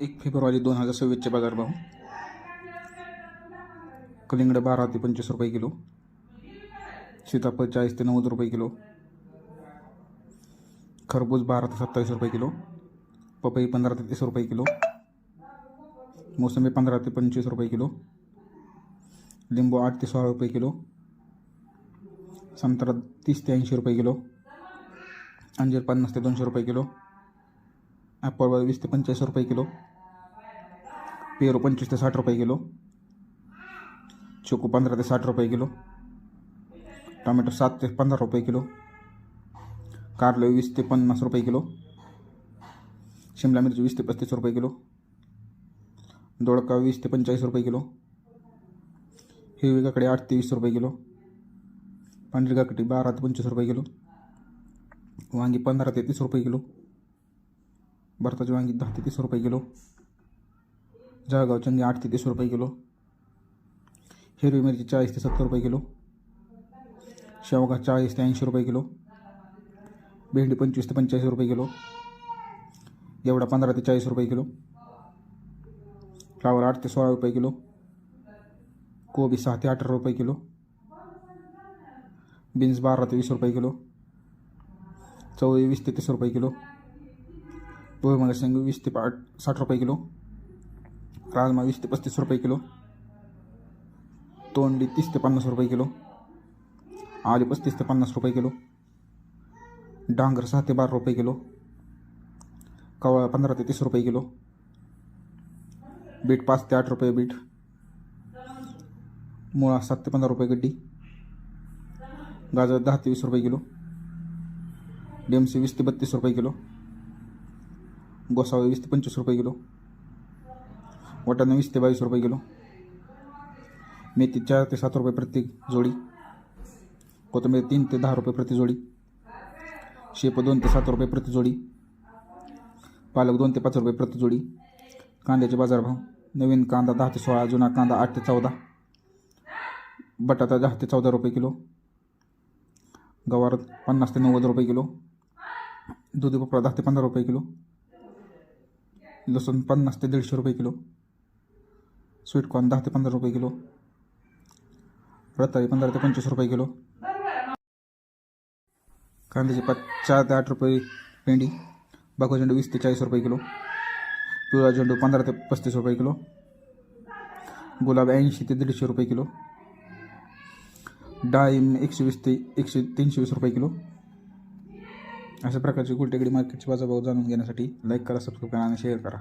1 February 2026चे बाजारभाव. कलिंगड 12 ते 25 रुपये किलो, सीताफळ 40 ते 90 रुपये किलो, खरबूज 12 ते 27 रुपये किलो, पपई 15 ते 30 रुपये किलो, मोसंबी 15 ते 25 रुपये किलो, लिंबू 8 ते 16 रुपये किलो, संत्रा 30 ते 80 रुपये किलो, अंजीर 50 ते 200 रुपये किलो, ॲपल 20 ते 45 रुपये किलो, पेरू 25 ते 60 रुपये किलो, चिकू 15 ते 60 रुपये किलो, टोमॅटो 7 ते 15 रुपये किलो, कारले 20 ते 50 रुपये किलो, शिमला मिरची 20 ते 35 रुपये किलो, दोडका 20 ते 45 रुपये किलो, हिरवी काकडी 8 ते 20 रुपये किलो, पांढरी काकडी 12 ते 25 रुपये किलो, वांगी 15 ते 30 रुपये किलो, भरताची वांगी 10 ते 30 रुपये किलो, जळगाव चंगी 8 ते 30 रुपये किलो, हिरवी मिरची 40 ते 70 रुपये किलो, शेवगा 40 ते 80 रुपये किलो, भेंडी 25 ते 45 रुपये किलो, एवढा 15 ते 40 रुपये किलो, फ्लावर 8 ते 16 रुपये किलो, कोबी 6 ते 18 रुपये किलो, बीन्स 12 ते 20 रुपये किलो, चवळी 20 ते 30 रुपये किलो, भुईमुगाची शेंग 20 ते 60 रुपये किलो, राजमा 20 ते 35 रुपये किलो, तोंडली 30 ते 50 रुपये किलो, आली 35 ते 50 रुपये किलो, डांगर 6 ते 12 रुपये किलो, कवळा 15 ते 30 रुपये किलो, बीट 5 ते 8 रुपये बीट, मुळा 7 ते 15 रुपये गड्डी, गाजर 10 ते 20 रुपये किलो, डेमसी 20 ते 32 रुपये किलो, गोसावळे 20 ते 25 रुपये किलो, वाटाणे 20 ते 22 रुपये किलो, मेथी 4 ते 7 रुपये प्रति जोडी, कोथिंबीर 3 ते 10 रुपये प्रति जोडी, शेपू 2 ते 7 रुपये प्रति जोडी, पालक 2 ते 5 रुपये प्रति जोडी. कांद्याचे बाजारभाव. नवीन कांदा 10 ते 16, जुना कांदा 8 ते 14, बटाटा 10 ते 14 रुपये किलो, गवार 50 ते 90 रुपये किलो, दुधी भोपळा 10 ते 15 रुपये किलो, लसूण 50 ते 150 रुपये किलो, स्वीटकॉर्न 10 ते 15 रुपये किलो, रताळी 15 ते 25 रुपये किलो, कांद्याची 4 ते 8 रुपये पेंडी, बाको झेंडू 20 ते 40 रुपये किलो, पिवळा झेंडू 15 ते 35 रुपये किलो, गुलाब 80 ते 150 रुपये किलो, डाळिंब 120 ते 320 रुपये किलो. अशा प्रकारची गुलटेकडी मार्केटचे बाजारभाव जाणून घेण्यासाठी लाईक करा, सबस्क्राईब करा आणि शेअर करा.